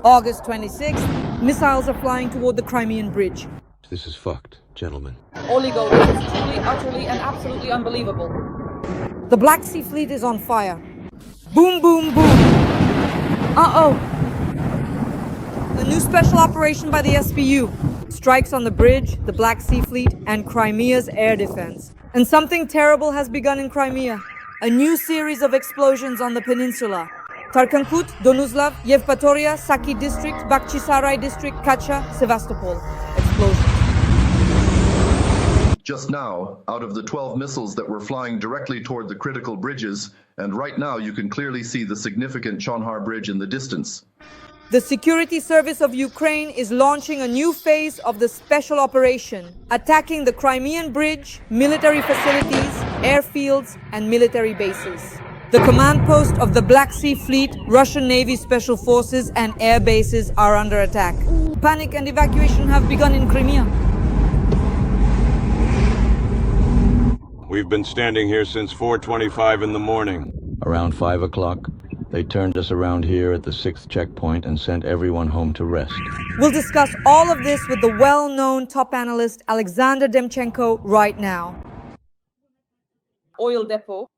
August 26th, missiles are flying toward the Crimean bridge. This is fucked, gentlemen. Oligo, this is truly, utterly, and absolutely unbelievable. The Black Sea Fleet is on fire. Boom, boom, boom. Uh-oh. The new special operation by the SBU. Strikes on the bridge, the Black Sea Fleet, and Crimea's air defense. And something terrible has begun in Crimea. A new series of explosions on the peninsula. Tarkankut, Donuzlav, Yevpatoria, Saki District, Bakhchisarai District, Kacha, Sevastopol. Explosions. Just now, out of the 12 missiles that were flying directly toward the critical bridges, and right now you can clearly see the significant Chonhar Bridge in the distance. The Security Service of Ukraine is launching a new phase of the special operation, attacking the Crimean Bridge, military facilities, airfields, and military bases. The command post of the Black Sea Fleet, Russian Navy Special Forces, and air bases are under attack. Panic and evacuation have begun in Crimea. We've been standing here since 4:25 in the morning. Around 5 o'clock, they turned us around here at the 6th checkpoint and sent everyone home to rest. We'll discuss all of this with the well-known top analyst Oleksandr Demchenko right now. Oil depot.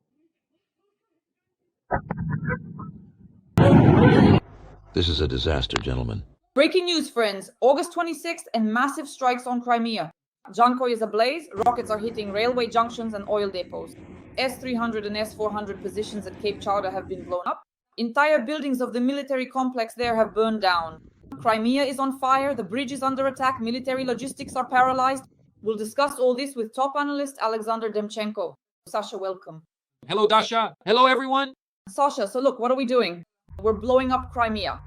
This is a disaster, gentlemen. Breaking news, friends. August 26th and massive strikes on Crimea. Dzhankoy is ablaze, rockets are hitting railway junctions and oil depots. S-300 and S-400 positions at Cape Chauda have been blown up. Entire buildings of the military complex there have burned down. Crimea is on fire, the bridge is under attack, military logistics are paralyzed. We'll discuss all this with top analyst Oleksandr Demchenko. Sasha, welcome. Hello, Dasha. Hello, everyone. Sasha, so look, what are we doing? We're blowing up Crimea.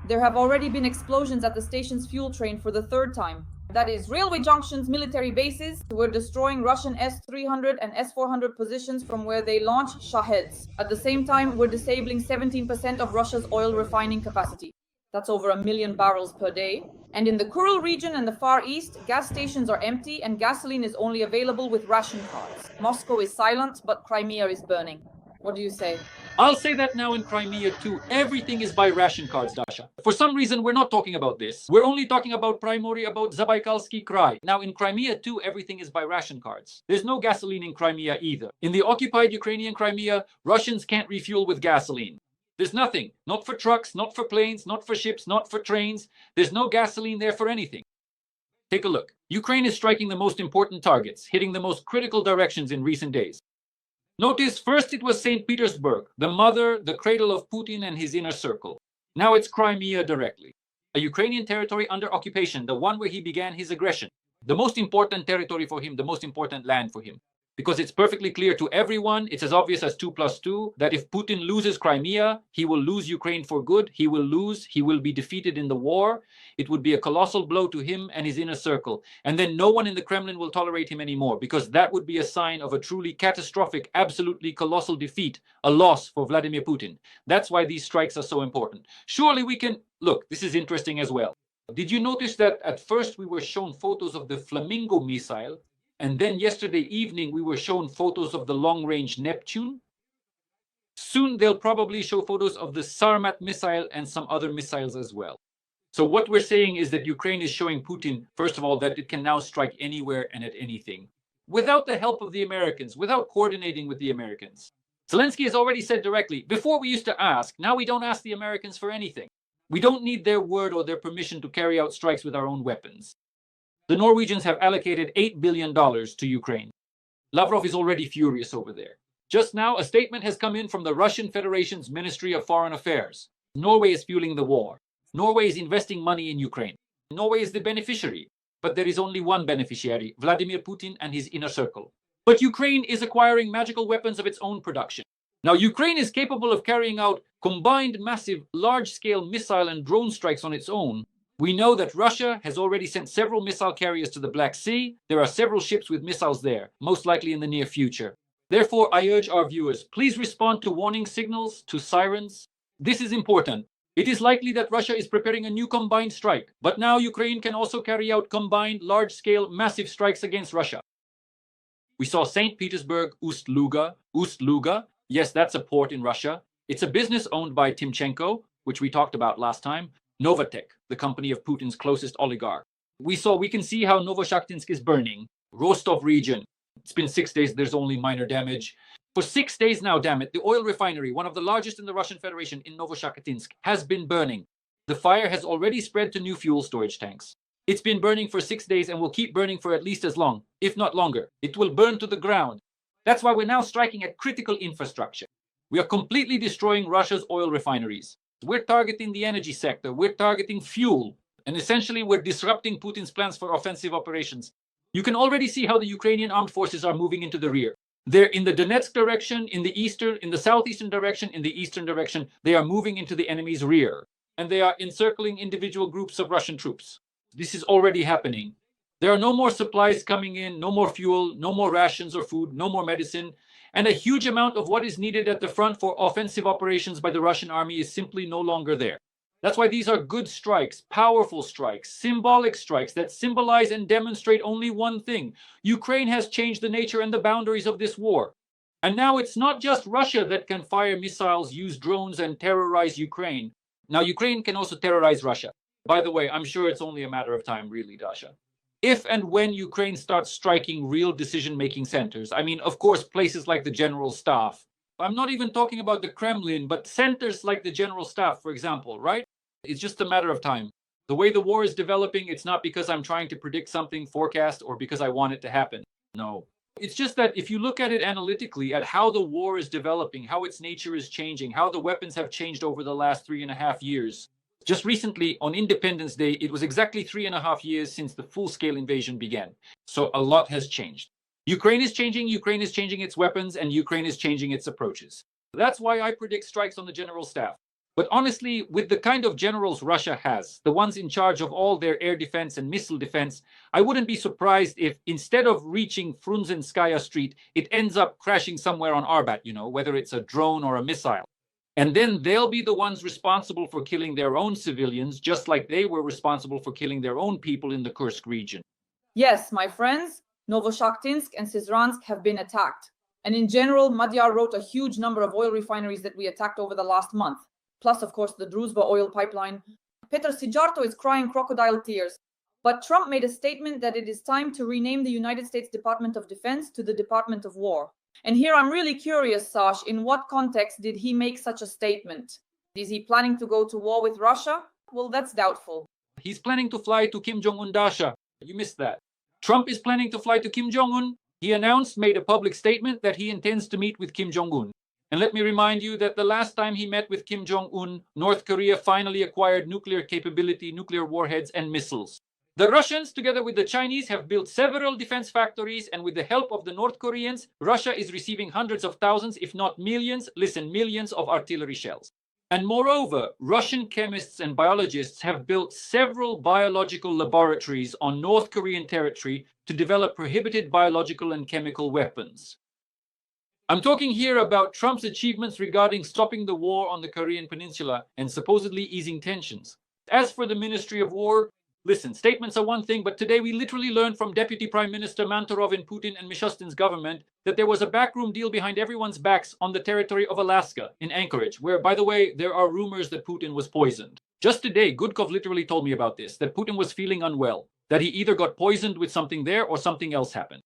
There have already been explosions at the station's fuel train for the third time. That is, railway junctions, military bases. We're destroying Russian S-300 and S-400 positions from where they launch Shaheds. At the same time, we're disabling 17% of Russia's oil refining capacity. That's over 1 million barrels per day. And in the Kuril region and the Far East, gas stations are empty and gasoline is only available with ration cards. Moscow is silent, but Crimea is burning. What do you say? I'll say that now in Crimea too. Everything is by ration cards, Dasha. For some reason, we're not talking about this. We're only talking about primarily about Zabaikalsky Krai. Now in Crimea too, everything is by ration cards. There's no gasoline in Crimea either. In the occupied Ukrainian Crimea, Russians can't refuel with gasoline. There's nothing. Not for trucks, not for planes, not for ships, not for trains. There's no gasoline there for anything. Take a look. Ukraine is striking the most important targets, hitting the most critical directions in recent days. Notice first it was St. Petersburg, the mother, the cradle of Putin and his inner circle. Now it's Crimea directly. A Ukrainian territory under occupation, the one where he began his aggression. The most important territory for him, the most important land for him. Because it's perfectly clear to everyone, it's as obvious as 2 + 2, that if Putin loses Crimea, he will lose Ukraine for good, he will be defeated in the war. It would be a colossal blow to him and his inner circle. And then no one in the Kremlin will tolerate him anymore, because that would be a sign of a truly catastrophic, absolutely colossal defeat, a loss for Vladimir Putin. That's why these strikes are so important. Surely we can... Look, this is interesting as well. Did you notice that at first we were shown photos of the Flamingo missile, and then yesterday evening we were shown photos of the long-range Neptune? Soon they'll probably show photos of the Sarmat missile and some other missiles as well. So what we're saying is that Ukraine is showing Putin, first of all, that it can now strike anywhere and at anything, without the help of the Americans, without coordinating with the Americans. Zelensky has already said directly, before we used to ask, now we don't ask the Americans for anything. We don't need their word or their permission to carry out strikes with our own weapons. The Norwegians have allocated $8 billion to Ukraine. Lavrov is already furious over there. Just now, a statement has come in from the Russian Federation's Ministry of Foreign Affairs. Norway is fueling the war. Norway is investing money in Ukraine. Norway is the beneficiary. But there is only one beneficiary, Vladimir Putin and his inner circle. But Ukraine is acquiring magical weapons of its own production. Now, Ukraine is capable of carrying out combined massive, large-scale missile and drone strikes on its own. We know that Russia has already sent several missile carriers to the Black Sea. There are several ships with missiles there, most likely in the near future. Therefore, I urge our viewers, please respond to warning signals, to sirens. This is important. It is likely that Russia is preparing a new combined strike, but now Ukraine can also carry out combined, large-scale, massive strikes against Russia. We saw St. Petersburg, Ust-Luga. Yes, that's a port in Russia. It's a business owned by Timchenko, which we talked about last time. Novatek, the company of Putin's closest oligarch. We can see how Novoshakhtinsk is burning. Rostov region, it's been 6 days, there's only minor damage. For 6 days now, damn it, the oil refinery, one of the largest in the Russian Federation in Novoshakhtinsk, has been burning. The fire has already spread to new fuel storage tanks. It's been burning for 6 days and will keep burning for at least as long, if not longer. It will burn to the ground. That's why we're now striking at critical infrastructure. We are completely destroying Russia's oil refineries. We're targeting the energy sector. We're targeting fuel. And essentially, we're disrupting Putin's plans for offensive operations. You can already see how the Ukrainian armed forces are moving into the rear. They're in the Donetsk direction, in the southeastern direction, in the eastern direction. They are moving into the enemy's rear. And they are encircling individual groups of Russian troops. This is already happening. There are no more supplies coming in, no more fuel, no more rations or food, no more medicine. And a huge amount of what is needed at the front for offensive operations by the Russian army is simply no longer there. That's why these are good strikes, powerful strikes, symbolic strikes that symbolize and demonstrate only one thing. Ukraine has changed the nature and the boundaries of this war. And now it's not just Russia that can fire missiles, use drones, and terrorize Ukraine. Now, Ukraine can also terrorize Russia. By the way, I'm sure it's only a matter of time, really, Dasha. If and when Ukraine starts striking real decision-making centers, I mean, of course, places like the General Staff. I'm not even talking about the Kremlin, but centers like the General Staff, for example, right? It's just a matter of time. The way the war is developing, it's not because I'm trying to predict something, forecast, or because I want it to happen. No. It's just that if you look at it analytically, at how the war is developing, how its nature is changing, how the weapons have changed over the last 3.5 years. Just recently, on Independence Day, it was exactly 3.5 years since the full-scale invasion began. So a lot has changed. Ukraine is changing its weapons, and Ukraine is changing its approaches. That's why I predict strikes on the General Staff. But honestly, with the kind of generals Russia has, the ones in charge of all their air defense and missile defense, I wouldn't be surprised if instead of reaching Frunzenskaya Street, it ends up crashing somewhere on Arbat, whether it's a drone or a missile. And then they'll be the ones responsible for killing their own civilians, just like they were responsible for killing their own people in the Kursk region. Yes, my friends, Novoshakhtinsk and Syzransk have been attacked. And in general, Madhyar wrote a huge number of oil refineries that we attacked over the last month. Plus, of course, the Druzhba oil pipeline. Petr Sijarto is crying crocodile tears. But Trump made a statement that it is time to rename the United States Department of Defense to the Department of War. And here I'm really curious, Sash, in what context did he make such a statement? Is he planning to go to war with Russia? Well, that's doubtful. He's planning to fly to Kim Jong-un, Dasha. You missed that. Trump is planning to fly to Kim Jong-un. He made a public statement that he intends to meet with Kim Jong-un. And let me remind you that the last time he met with Kim Jong-un, North Korea finally acquired nuclear capability, nuclear warheads, and missiles. The Russians, together with the Chinese, have built several defense factories, and with the help of the North Koreans, Russia is receiving hundreds of thousands, if not millions, millions of artillery shells. And moreover, Russian chemists and biologists have built several biological laboratories on North Korean territory to develop prohibited biological and chemical weapons. I'm talking here about Trump's achievements regarding stopping the war on the Korean Peninsula and supposedly easing tensions. As for the Ministry of War, listen, statements are one thing, but today we literally learned from Deputy Prime Minister Manturov in Putin and Mishustin's government that there was a backroom deal behind everyone's backs on the territory of Alaska, in Anchorage, where, by the way, there are rumors that Putin was poisoned. Just today, Gudkov literally told me about this, that Putin was feeling unwell, that he either got poisoned with something there or something else happened.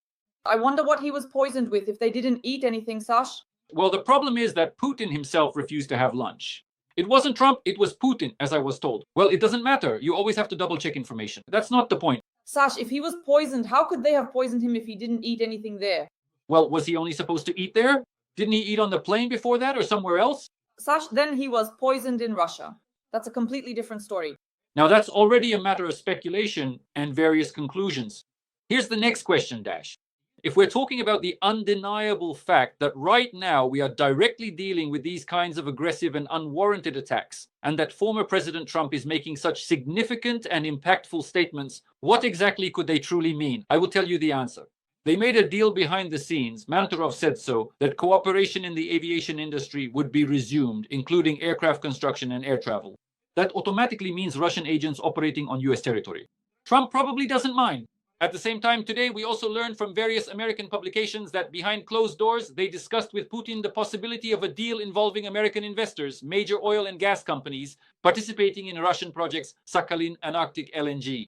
I wonder what he was poisoned with if they didn't eat anything, Sash. Well, the problem is that Putin himself refused to have lunch. It wasn't Trump, it was Putin, as I was told. Well, it doesn't matter. You always have to double-check information. That's not the point. Sash, if he was poisoned, how could they have poisoned him if he didn't eat anything there? Well, was he only supposed to eat there? Didn't he eat on the plane before that or somewhere else? Sash, then he was poisoned in Russia. That's a completely different story. Now, that's already a matter of speculation and various conclusions. Here's the next question, Dash. If we're talking about the undeniable fact that right now we are directly dealing with these kinds of aggressive and unwarranted attacks, and that former President Trump is making such significant and impactful statements, what exactly could they truly mean? I will tell you the answer. They made a deal behind the scenes, Manturov said so, that cooperation in the aviation industry would be resumed, including aircraft construction and air travel. That automatically means Russian agents operating on US territory. Trump probably doesn't mind. At the same time, today we also learned from various American publications that behind closed doors, they discussed with Putin the possibility of a deal involving American investors, major oil and gas companies, participating in Russian projects Sakhalin and Arctic LNG.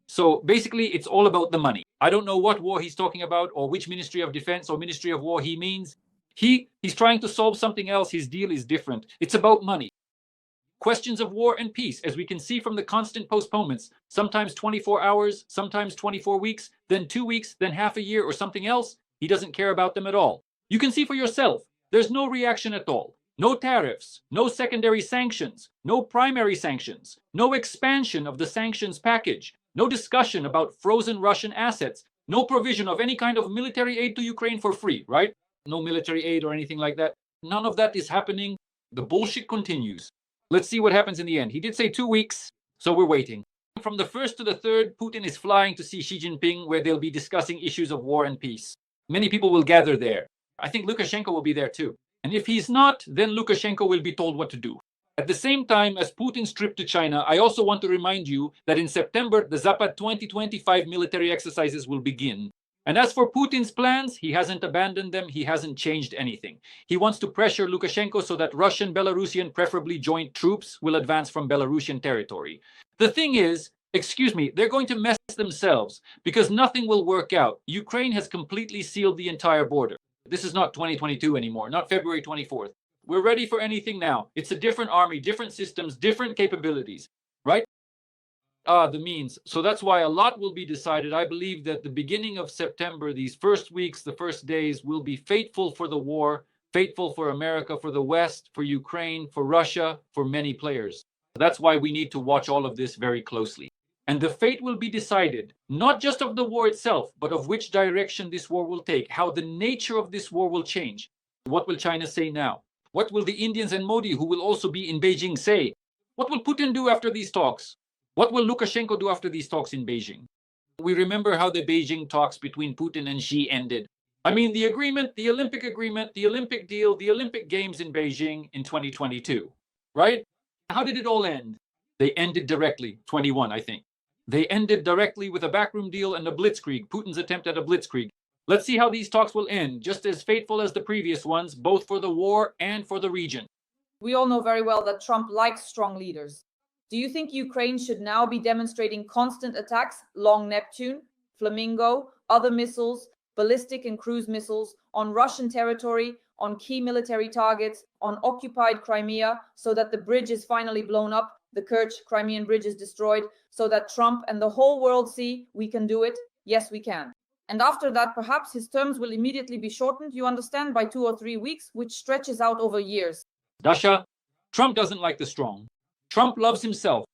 So basically, it's all about the money. I don't know what war he's talking about or which Ministry of Defense or Ministry of War he means. He's trying to solve something else. His deal is different. It's about money. Questions of war and peace, as we can see from the constant postponements, sometimes 24 hours, sometimes 24 weeks, then 2 weeks, then half a year or something else. He doesn't care about them at all. You can see for yourself. There's no reaction at all. No tariffs, no secondary sanctions, no primary sanctions, no expansion of the sanctions package, no discussion about frozen Russian assets, no provision of any kind of military aid to Ukraine for free, right? No military aid or anything like that. None of that is happening. The bullshit continues. Let's see what happens in the end. He did say 2 weeks, so we're waiting. From the 1st to the 3rd, Putin is flying to see Xi Jinping, where they'll be discussing issues of war and peace. Many people will gather there. I think Lukashenko will be there too. And if he's not, then Lukashenko will be told what to do. At the same time as Putin's trip to China, I also want to remind you that in September, the Zapad 2025 military exercises will begin. And as for Putin's plans, he hasn't abandoned them, he hasn't changed anything. He wants to pressure Lukashenko so that Russian, Belarusian, preferably joint troops will advance from Belarusian territory. The thing is, excuse me, they're going to mess themselves because nothing will work out. Ukraine has completely sealed the entire border. This is not 2022 anymore, not February 24th. We're ready for anything now. It's a different army, different systems, different capabilities, right? The means. So that's why a lot will be decided. I believe that the beginning of September, these first weeks, the first days will be fateful for the war, fateful for America, for the West, for Ukraine, for Russia, for many players. That's why we need to watch all of this very closely. And the fate will be decided, not just of the war itself, but of which direction this war will take, how the nature of this war will change. What will China say now? What will the Indians and Modi, who will also be in Beijing, say? What will Putin do after these talks? What will Lukashenko do after these talks in Beijing? We remember how the Beijing talks between Putin and Xi ended. I mean, the agreement, the Olympic deal, the Olympic Games in Beijing in 2022, right? How did it all end? They ended directly, 21, I think. They ended directly with a backroom deal and a blitzkrieg, Putin's attempt at a blitzkrieg. Let's see how these talks will end, just as fateful as the previous ones, both for the war and for the region. We all know very well that Trump likes strong leaders. Do you think Ukraine should now be demonstrating constant attacks, Long Neptune, Flamingo, other missiles, ballistic and cruise missiles, on Russian territory, on key military targets, on occupied Crimea, so that the bridge is finally blown up, the Kerch Crimean bridge is destroyed, so that Trump and the whole world see we can do it? Yes, we can. And after that, perhaps his terms will immediately be shortened, you understand, by 2 or 3 weeks, which stretches out over years. Dasha, Trump doesn't like the strong. Trump loves himself.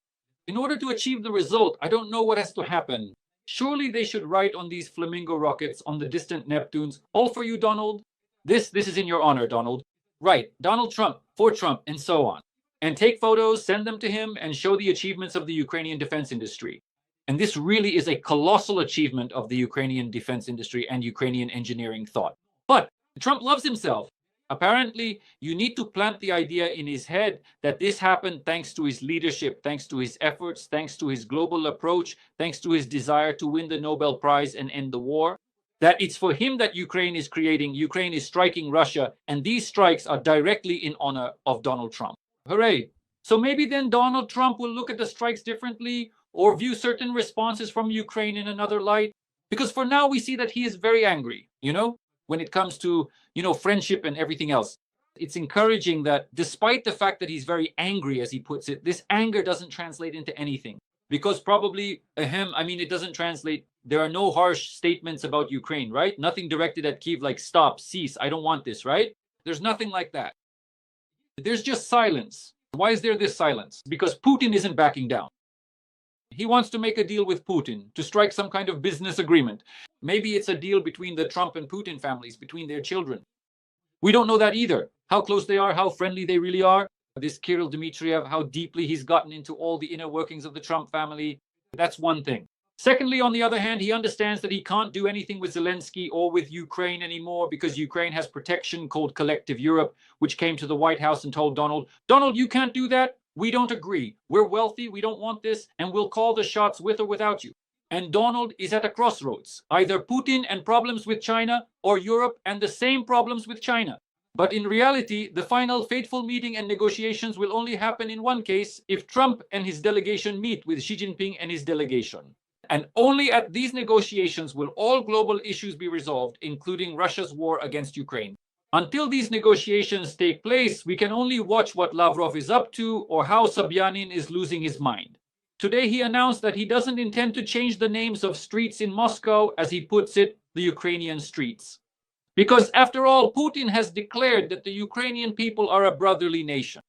In order to achieve the result, I don't know what has to happen. Surely they should write on these Flamingo rockets, on the distant Neptunes, all for you, Donald. This is in your honor, Donald. Right, Donald Trump, for Trump, and so on. And take photos, send them to him, and show the achievements of the Ukrainian defense industry. And this really is a colossal achievement of the Ukrainian defense industry and Ukrainian engineering thought. But Trump loves himself. Apparently, you need to plant the idea in his head that this happened thanks to his leadership, thanks to his efforts, thanks to his global approach, thanks to his desire to win the Nobel Prize and end the war. That it's for him that Ukraine is striking Russia, and these strikes are directly in honor of Donald Trump. Hooray! So maybe then Donald Trump will look at the strikes differently or view certain responses from Ukraine in another light. Because for now, we see that he is very angry, when it comes to, friendship and everything else. It's encouraging that despite the fact that he's very angry, as he puts it, this anger doesn't translate into anything. Because probably, it doesn't translate. There are no harsh statements about Ukraine, right? Nothing directed at Kyiv like stop, cease, I don't want this, right? There's nothing like that. There's just silence. Why is there this silence? Because Putin isn't backing down. He wants to make a deal with Putin, to strike some kind of business agreement. Maybe it's a deal between the Trump and Putin families, between their children. We don't know that either. How close they are, how friendly they really are. This Kirill Dmitriev, how deeply he's gotten into all the inner workings of the Trump family. That's one thing. Secondly, on the other hand, he understands that he can't do anything with Zelensky or with Ukraine anymore because Ukraine has protection called Collective Europe, which came to the White House and told Donald, you can't do that. We don't agree. We're wealthy. We don't want this. And we'll call the shots with or without you. And Donald is at a crossroads, either Putin and problems with China or Europe and the same problems with China. But in reality, the final fateful meeting and negotiations will only happen in one case if Trump and his delegation meet with Xi Jinping and his delegation. And only at these negotiations will all global issues be resolved, including Russia's war against Ukraine. Until these negotiations take place, we can only watch what Lavrov is up to or how Sobyanin is losing his mind. Today he announced that he doesn't intend to change the names of streets in Moscow, as he puts it, the Ukrainian streets. Because after all, Putin has declared that the Ukrainian people are a brotherly nation.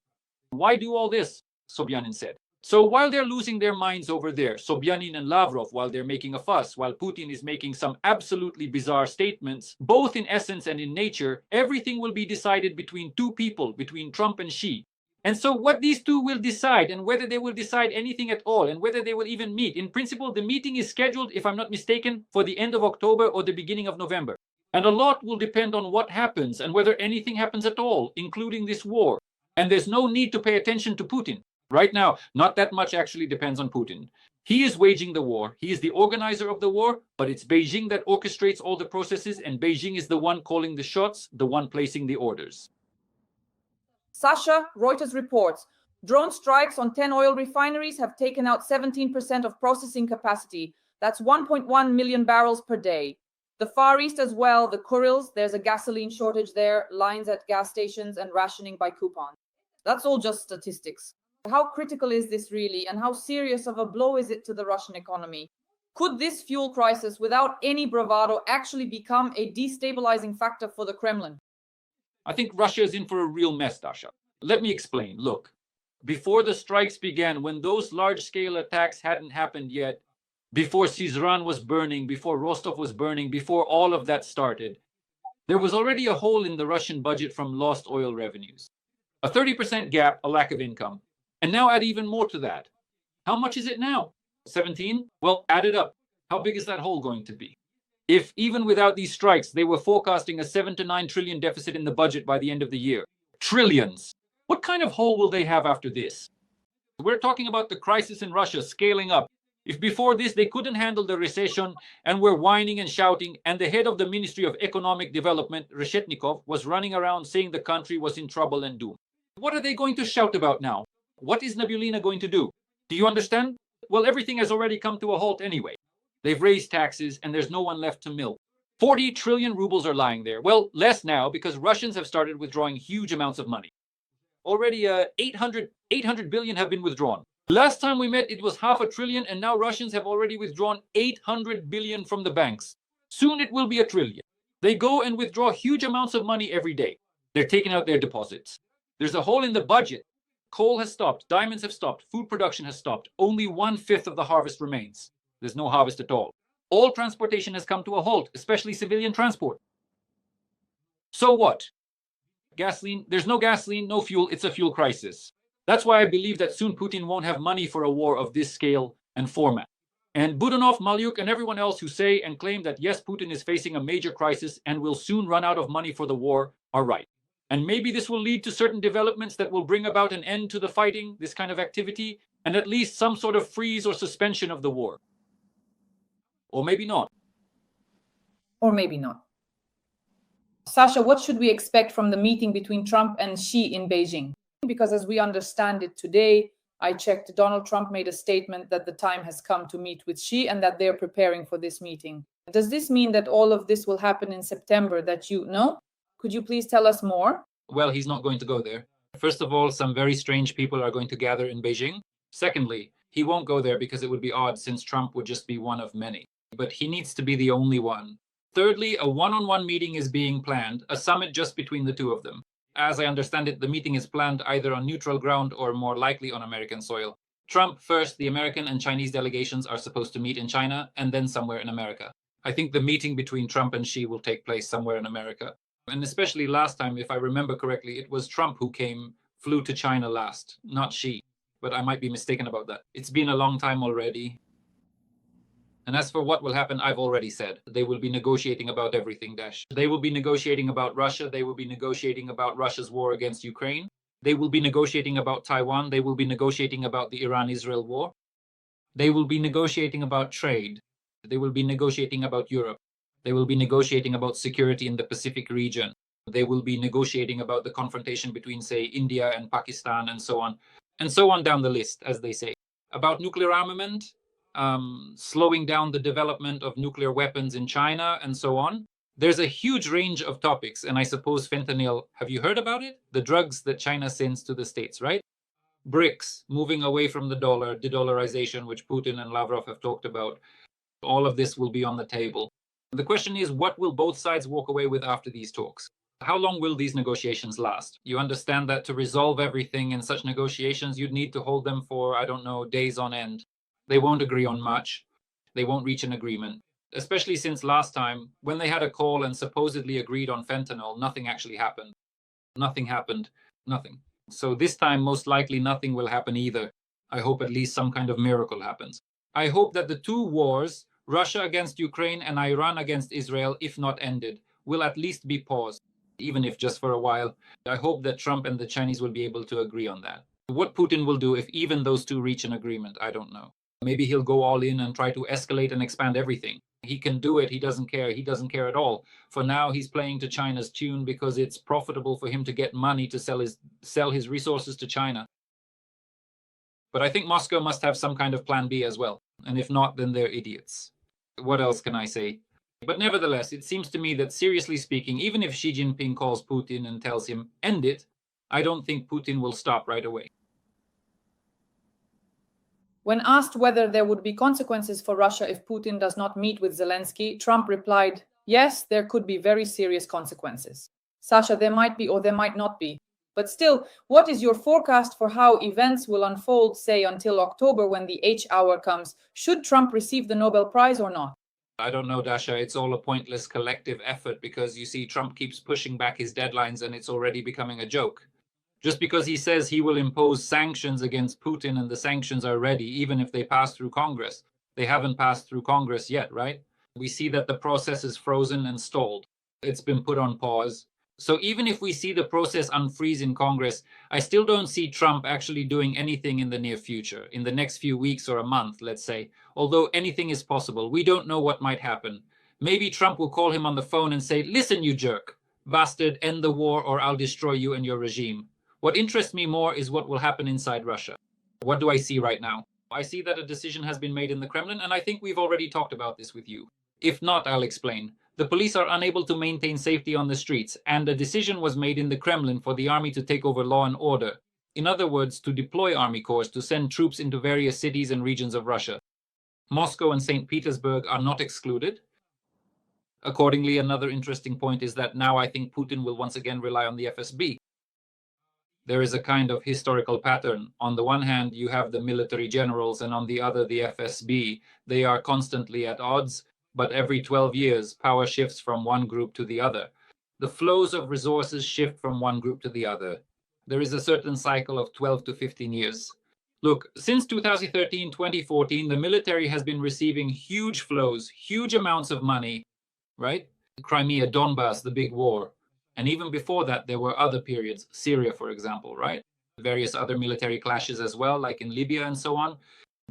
Why do all this? Sobyanin said. So while they're losing their minds over there, Sobyanin and Lavrov, while they're making a fuss, while Putin is making some absolutely bizarre statements, both in essence and in nature, everything will be decided between two people, between Trump and Xi. And so what these two will decide, and whether they will decide anything at all, and whether they will even meet, in principle, the meeting is scheduled, if I'm not mistaken, for the end of October or the beginning of November. And a lot will depend on what happens and whether anything happens at all, including this war. And there's no need to pay attention to Putin. Right now, not that much actually depends on Putin. He is waging the war. He is the organizer of the war, but it's Beijing that orchestrates all the processes, and Beijing is the one calling the shots, the one placing the orders. Sasha, Reuters reports, drone strikes on 10 oil refineries have taken out 17% of processing capacity. That's 1.1 million barrels per day. The Far East as well, the Kurils, there's a gasoline shortage there, lines at gas stations and rationing by coupon. That's all just statistics. How critical is this really, and how serious of a blow is it to the Russian economy? Could this fuel crisis, without any bravado, actually become a destabilizing factor for the Kremlin? I think Russia is in for a real mess, Dasha. Let me explain. Look, before the strikes began, when those large-scale attacks hadn't happened yet, before Syzran was burning, before Rostov was burning, before all of that started, there was already a hole in the Russian budget from lost oil revenues. A 30% gap, a lack of income. And now add even more to that. How much is it now? 17? Well, add it up. How big is that hole going to be? If even without these strikes, they were forecasting a 7 to 9 trillion deficit in the budget by the end of the year. Trillions. What kind of hole will they have after this? We're talking about the crisis in Russia scaling up. If before this they couldn't handle the recession and were whining and shouting, and the head of the Ministry of Economic Development, Reshetnikov, was running around saying the country was in trouble and doomed. What are they going to shout about now? What is Nabulina going to do? Do you understand? Well, everything has already come to a halt anyway. They've raised taxes and there's no one left to milk. 40 trillion rubles are lying there. Well, less now because Russians have started withdrawing huge amounts of money. Already 800 billion have been withdrawn. Last time we met, it was $500 billion, and now Russians have already withdrawn 800 billion from the banks. Soon it will be $1 trillion. They go and withdraw huge amounts of money every day. They're taking out their deposits. There's a hole in the budget. Coal has stopped, diamonds have stopped, food production has stopped. Only 1/5 of the harvest remains. There's no harvest at all. All transportation has come to a halt, especially civilian transport. So what? Gasoline? There's no gasoline, no fuel. It's a fuel crisis. That's why I believe that soon Putin won't have money for a war of this scale and format. And Budanov, Malyuk, and everyone else who say and claim that yes, Putin is facing a major crisis and will soon run out of money for the war are right. And maybe this will lead to certain developments that will bring about an end to the fighting, this kind of activity, and at least some sort of freeze or suspension of the war. Or maybe not. Or maybe not. Sasha, what should we expect from the meeting between Trump and Xi in Beijing? Because as we understand it today, I checked, Donald Trump made a statement that the time has come to meet with Xi and that they're preparing for this meeting. Does this mean that all of this will happen in September that you know? Could you please tell us more? Well, he's not going to go there. First of all, some very strange people are going to gather in Beijing. Secondly, he won't go there because it would be odd since Trump would just be one of many. But he needs to be the only one. Thirdly, a one-on-one meeting is being planned, a summit just between the two of them. As I understand it, the meeting is planned either on neutral ground or more likely on American soil. Trump first, the American and Chinese delegations are supposed to meet in China and then somewhere in America. I think the meeting between Trump and Xi will take place somewhere in America. And especially last time, if I remember correctly, it was Trump who flew to China last, not Xi. But I might be mistaken about that. It's been a long time already. And as for what will happen, I've already said. They will be negotiating about everything, Dash. They will be negotiating about Russia. They will be negotiating about Russia's war against Ukraine. They will be negotiating about Taiwan. They will be negotiating about the Iran-Israel war. They will be negotiating about trade. They will be negotiating about Europe. They will be negotiating about security in the Pacific region. They will be negotiating about the confrontation between, say, India and Pakistan and so on down the list, as they say. About nuclear armament, slowing down the development of nuclear weapons in China and so on. There's a huge range of topics, and I suppose fentanyl, have you heard about it? The drugs that China sends to the States, right? BRICS, moving away from the dollar, de-dollarization, which Putin and Lavrov have talked about. All of this will be on the table. The question is, what will both sides walk away with after these talks? How long will these negotiations last? You understand that to resolve everything in such negotiations, you'd need to hold them for, I don't know, days on end. They won't agree on much. They won't reach an agreement. Especially since last time, when they had a call and supposedly agreed on fentanyl, nothing actually happened. Nothing happened. Nothing. So this time, most likely nothing will happen either. I hope at least some kind of miracle happens. I hope that the two wars, Russia against Ukraine and Iran against Israel, if not ended, will at least be paused, even if just for a while. I hope that Trump and the Chinese will be able to agree on that. What Putin will do if even those two reach an agreement, I don't know. Maybe he'll go all in and try to escalate and expand everything. He can do it. He doesn't care. He doesn't care at all. For now, he's playing to China's tune because it's profitable for him to get money to sell his resources to China. But I think Moscow must have some kind of plan B as well. And if not, then they're idiots. What else can I say? But nevertheless, it seems to me that, seriously speaking, even if Xi Jinping calls Putin and tells him, end it, I don't think Putin will stop right away. When asked whether there would be consequences for Russia if Putin does not meet with Zelensky, Trump replied, yes, there could be very serious consequences. Sasha, there might be or there might not be. But still, what is your forecast for how events will unfold, say, until October when the H hour comes? Should Trump receive the Nobel Prize or not? I don't know, Dasha. It's all a pointless collective effort because, you see, Trump keeps pushing back his deadlines and it's already becoming a joke. Just because he says he will impose sanctions against Putin and the sanctions are ready, even if they pass through Congress. They haven't passed through Congress yet, right? We see that the process is frozen and stalled. It's been put on pause. So even if we see the process unfreeze in Congress, I still don't see Trump actually doing anything in the near future, in the next few weeks or a month, let's say. Although anything is possible, we don't know what might happen. Maybe Trump will call him on the phone and say, listen, you jerk, bastard, end the war or I'll destroy you and your regime. What interests me more is what will happen inside Russia. What do I see right now? I see that a decision has been made in the Kremlin, and I think we've already talked about this with you. If not, I'll explain. The police are unable to maintain safety on the streets, and a decision was made in the Kremlin for the army to take over law and order. In other words, to deploy army corps to send troops into various cities and regions of Russia. Moscow and St. Petersburg are not excluded. Accordingly, another interesting point is that now I think Putin will once again rely on the FSB. There is a kind of historical pattern. On the one hand, you have the military generals, and on the other, the FSB. They are constantly at odds, but every 12 years, power shifts from one group to the other. The flows of resources shift from one group to the other. There is a certain cycle of 12 to 15 years. Look, since 2013, 2014, the military has been receiving huge flows, huge amounts of money, right? Crimea, Donbass, the big war. And even before that, there were other periods, Syria, for example, right? Various other military clashes as well, like in Libya and so on.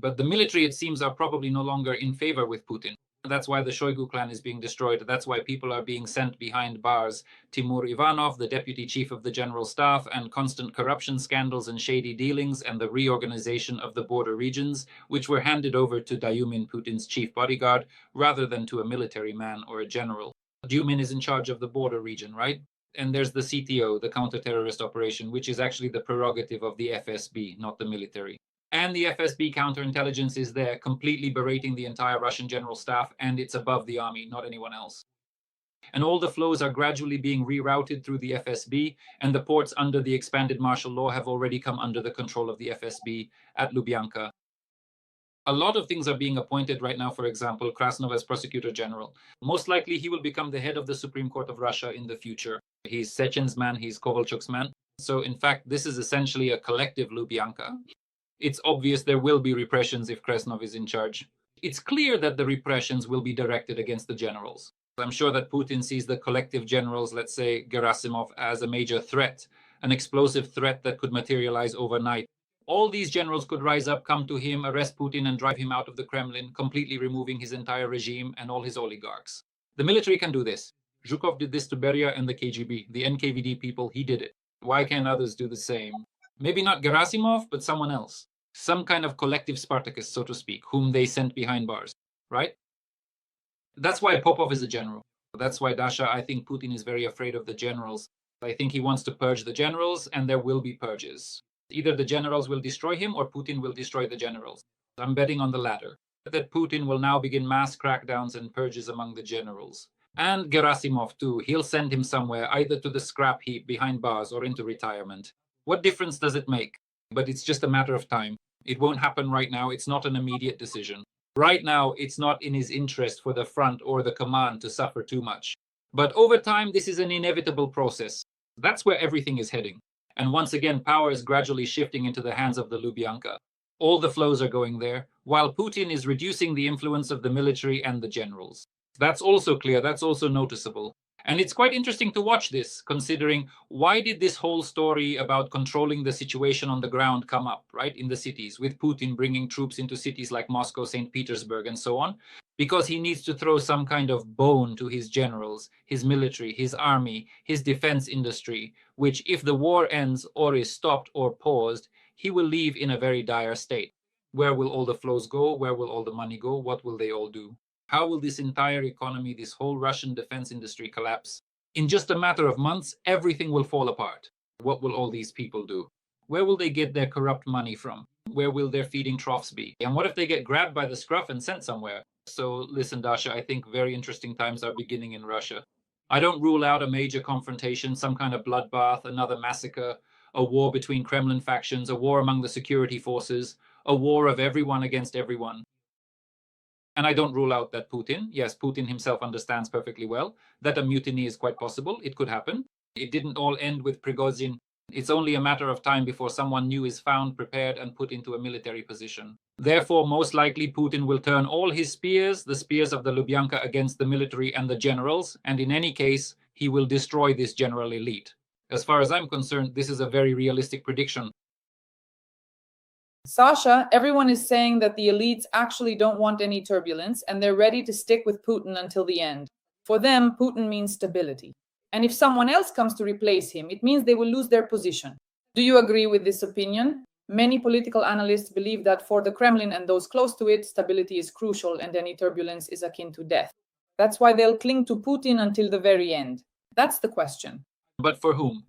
But the military, it seems, are probably no longer in favor with Putin. That's why the Shoigu clan is being destroyed. That's why people are being sent behind bars. Timur Ivanov, the deputy chief of the general staff, and constant corruption scandals and shady dealings, and the reorganization of the border regions, which were handed over to Dyumin, Putin's chief bodyguard, rather than to a military man or a general. Dyumin is in charge of the border region, right? And there's the CTO, the counter-terrorist operation, which is actually the prerogative of the FSB, not the military. And the FSB counterintelligence is there, completely berating the entire Russian general staff, and it's above the army, not anyone else. And all the flows are gradually being rerouted through the FSB, and the ports under the expanded martial law have already come under the control of the FSB at Lubyanka. A lot of things are being appointed right now, for example, Krasnov as prosecutor general. Most likely he will become the head of the Supreme Court of Russia in the future. He's Sechen's man, he's Kovalchuk's man. So in fact, this is essentially a collective Lubyanka. It's obvious there will be repressions if Krasnov is in charge. It's clear that the repressions will be directed against the generals. I'm sure that Putin sees the collective generals, let's say Gerasimov, as a major threat, an explosive threat that could materialize overnight. All these generals could rise up, come to him, arrest Putin, and drive him out of the Kremlin, completely removing his entire regime and all his oligarchs. The military can do this. Zhukov did this to Beria and the KGB, the NKVD people, he did it. Why can't others do the same? Maybe not Gerasimov, but someone else. Some kind of collective Spartacus, so to speak, whom they sent behind bars, right? That's why Popov is a general. That's why, Dasha, I think Putin is very afraid of the generals. I think he wants to purge the generals, and there will be purges. Either the generals will destroy him or Putin will destroy the generals. I'm betting on the latter, that Putin will now begin mass crackdowns and purges among the generals. And Gerasimov too, he'll send him somewhere, either to the scrap heap behind bars or into retirement. What difference does it make? But it's just a matter of time. It won't happen right now. It's not an immediate decision. Right now, it's not in his interest for the front or the command to suffer too much. But over time, this is an inevitable process. That's where everything is heading. And once again, power is gradually shifting into the hands of the Lubyanka. All the flows are going there, while Putin is reducing the influence of the military and the generals. That's also clear, that's also noticeable. And it's quite interesting to watch this, considering why did this whole story about controlling the situation on the ground come up, right, in the cities, with Putin bringing troops into cities like Moscow, St. Petersburg, and so on? Because he needs to throw some kind of bone to his generals, his military, his army, his defense industry, which if the war ends or is stopped or paused, he will leave in a very dire state. Where will all the flows go? Where will all the money go? What will they all do? How will this entire economy, this whole Russian defense industry collapse? In just a matter of months, everything will fall apart. What will all these people do? Where will they get their corrupt money from? Where will their feeding troughs be? And what if they get grabbed by the scruff and sent somewhere? So listen, Dasha, I think very interesting times are beginning in Russia. I don't rule out a major confrontation, some kind of bloodbath, another massacre, a war between Kremlin factions, a war among the security forces, a war of everyone against everyone. And I don't rule out that Putin, yes, Putin himself understands perfectly well that a mutiny is quite possible. It could happen. It didn't all end with Prigozhin. It's only a matter of time before someone new is found, prepared, and put into a military position. Therefore, most likely Putin will turn all his spears, the spears of the Lubyanka, against the military and the generals, and in any case, he will destroy this general elite. As far as I'm concerned, this is a very realistic prediction. Sasha, everyone is saying that the elites actually don't want any turbulence and they're ready to stick with Putin until the end. For them, Putin means stability. And if someone else comes to replace him, it means they will lose their position. Do you agree with this opinion? Many political analysts believe that for the Kremlin and those close to it, stability is crucial and any turbulence is akin to death. That's why they'll cling to Putin until the very end. That's the question. But for whom?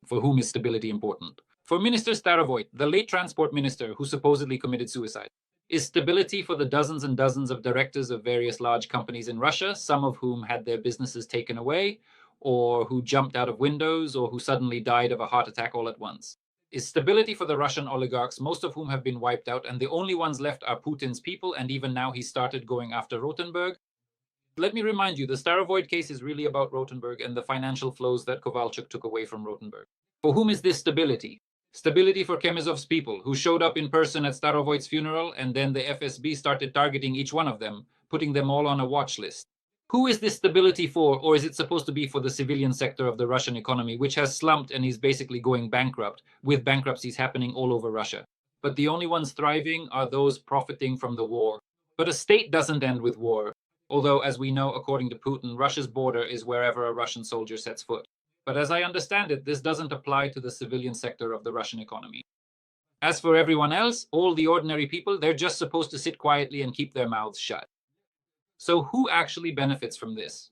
For whom is stability important? For Minister Starovoyt, the late transport minister who supposedly committed suicide, is stability for the dozens and dozens of directors of various large companies in Russia, some of whom had their businesses taken away, or who jumped out of windows, or who suddenly died of a heart attack all at once? Is stability for the Russian oligarchs, most of whom have been wiped out, and the only ones left are Putin's people, and even now he started going after Rotenberg? Let me remind you, the Starovoyt case is really about Rotenberg and the financial flows that Kovalchuk took away from Rotenberg. For whom is this stability? Stability for Kemezov's people, who showed up in person at Starovoyt's funeral, and then the FSB started targeting each one of them, putting them all on a watch list. Who is this stability for, or is it supposed to be for the civilian sector of the Russian economy, which has slumped and is basically going bankrupt, with bankruptcies happening all over Russia? But the only ones thriving are those profiting from the war. But a state doesn't end with war, although, as we know, according to Putin, Russia's border is wherever a Russian soldier sets foot. But as I understand it, this doesn't apply to the civilian sector of the Russian economy. As for everyone else, all the ordinary people, they're just supposed to sit quietly and keep their mouths shut. So who actually benefits from this?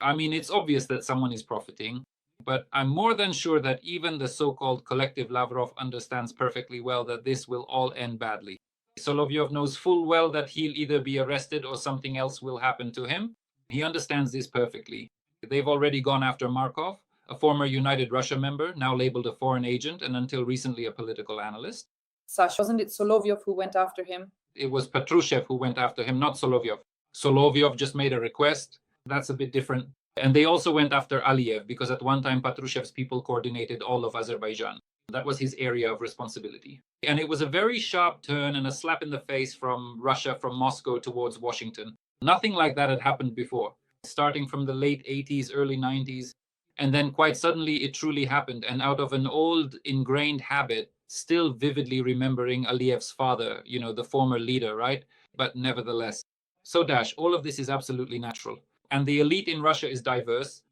I mean, it's obvious that someone is profiting, but I'm more than sure that even the so-called collective Lavrov understands perfectly well that this will all end badly. Solovyov knows full well that he'll either be arrested or something else will happen to him. He understands this perfectly. They've already gone after Markov, a former United Russia member, now labeled a foreign agent and until recently a political analyst. Sasha, wasn't it Solovyov who went after him? It was Patrushev who went after him, not Solovyov. Solovyov just made a request. That's a bit different. And they also went after Aliyev because at one time Patrushev's people coordinated all of Azerbaijan. That was his area of responsibility. And it was a very sharp turn and a slap in the face from Russia, from Moscow towards Washington. Nothing like that had happened before. Starting from the late 80s, early 90s, and then quite suddenly it truly happened. And out of an old ingrained habit, still vividly remembering Aliyev's father, the former leader, right? But nevertheless. So Dash, all of this is absolutely natural. And the elite in Russia is diverse.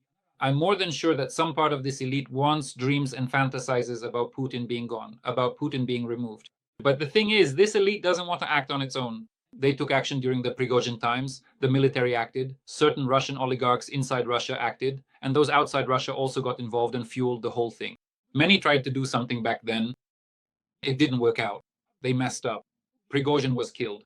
I'm more than sure that some part of this elite wants, dreams, and fantasizes about Putin being gone, about Putin being removed. But the thing is, this elite doesn't want to act on its own. They took action during the Prigozhin times, the military acted, certain Russian oligarchs inside Russia acted, and those outside Russia also got involved and fueled the whole thing. Many tried to do something back then. It didn't work out. They messed up. Prigozhin was killed.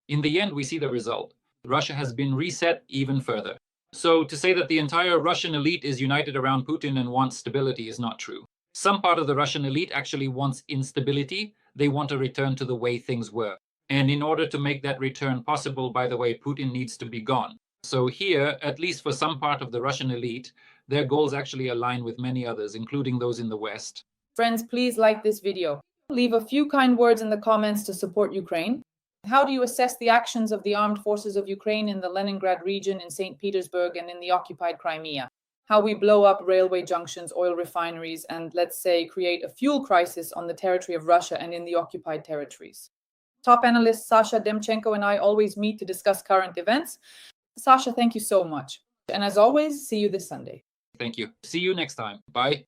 In the end, we see the result. Russia has been reset even further. So to say that the entire Russian elite is united around Putin and wants stability is not true. Some part of the Russian elite actually wants instability. They want a return to the way things were. And in order to make that return possible, by the way, Putin needs to be gone. So here, at least for some part of the Russian elite, their goals actually align with many others, including those in the West. Friends, please like this video. Leave a few kind words in the comments to support Ukraine. How do you assess the actions of the armed forces of Ukraine in the Leningrad region, in St. Petersburg, and in the occupied Crimea? How we blow up railway junctions, oil refineries, and let's say create a fuel crisis on the territory of Russia and in the occupied territories. Top analyst Sasha Demchenko and I always meet to discuss current events. Sasha, thank you so much. And as always, see you this Sunday. Thank you. See you next time. Bye.